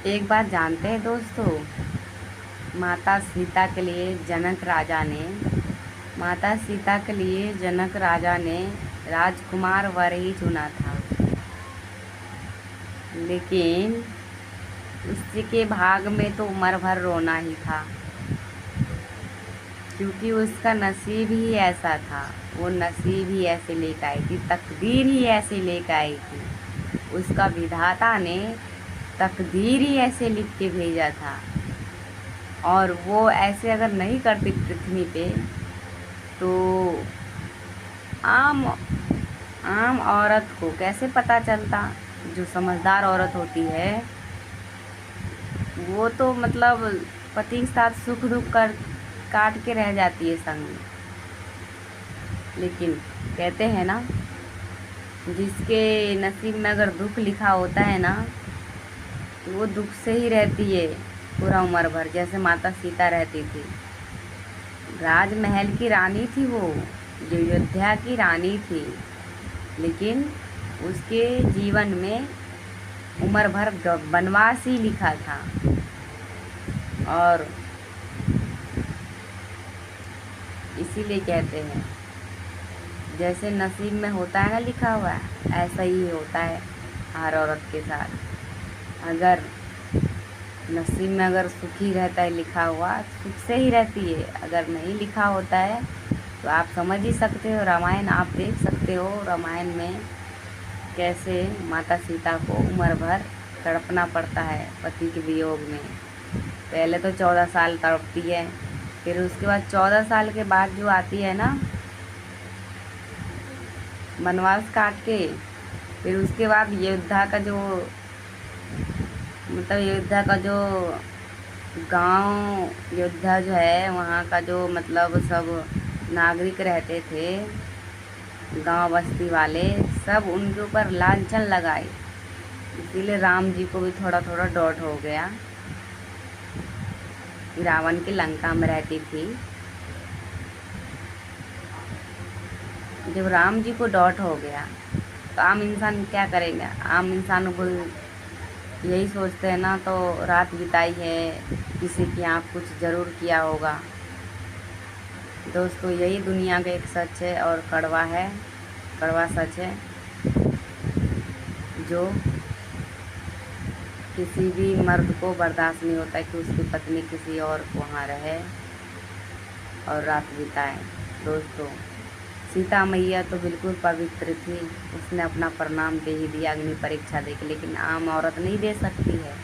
एक बात जानते हैं दोस्तों, माता सीता के लिए जनक राजा ने माता सीता के लिए जनक राजा ने राजकुमार वर ही चुना था। लेकिन उसके भाग में तो उम्र भर रोना ही था, क्योंकि उसका नसीब ही ऐसा था। वो नसीब ही ऐसे लेकर आई थी, तकदीर ही ऐसे लेकर आई थी। उसका विधाता ने तकदीर ही ऐसे लिख के भेजा था। और वो ऐसे अगर नहीं करती पृथ्वी पे, तो आम आम औरत को कैसे पता चलता। जो समझदार औरत होती है वो तो मतलब पति के साथ सुख दुख कर काट के रह जाती है संग में। लेकिन कहते हैं ना, जिसके नसीब में अगर दुख लिखा होता है ना, तो वो दुख से ही रहती है पूरा उम्र भर, जैसे माता सीता रहती थी। राजमहल की रानी थी वो, जो अयोध्या की रानी थी, लेकिन उसके जीवन में उम्र भर वनवास ही लिखा था। और इसीलिए कहते हैं, जैसे नसीब में होता है ना लिखा हुआ है, ऐसा ही होता है हर औरत के साथ। अगर नसीब में अगर सुखी रहता है लिखा हुआ, सुख से ही रहती है। अगर नहीं लिखा होता है तो आप समझ ही सकते हो, रामायण आप देख सकते हो। रामायण में कैसे माता सीता को उम्र भर तड़पना पड़ता है पति के वियोग में। पहले तो 14 साल तड़पती है, फिर उसके बाद 14 साल के बाद जो आती है ना वनवास काट के, फिर उसके बाद अयोध्या का जो मतलब अयोध्या का जो गांव, अयोध्या जो है वहाँ का जो मतलब सब नागरिक रहते थे, गांव बस्ती वाले, सब उनके ऊपर लांछन लगाए। इसीलिए राम जी को भी थोड़ा थोड़ा डॉट हो गया कि रावण की लंका में रहती थी। जब राम जी को डॉट हो गया तो आम इंसान क्या करेगा। आम इंसानों को यही सोचते हैं ना, तो रात बिताई है, किसी के यहाँ कुछ ज़रूर किया होगा। दोस्तों यही दुनिया का एक सच है, और कड़वा है, कड़वा सच है, जो किसी भी मर्द को बर्दाश्त नहीं होता कि उसकी पत्नी किसी और को वहाँ रहे और रात बिताए। दोस्तों सीता मैया तो बिल्कुल पवित्र थी, उसने अपना प्रणाम दे ही दिया अग्नि परीक्षा दे के, लेकिन आम औरत नहीं दे सकती है।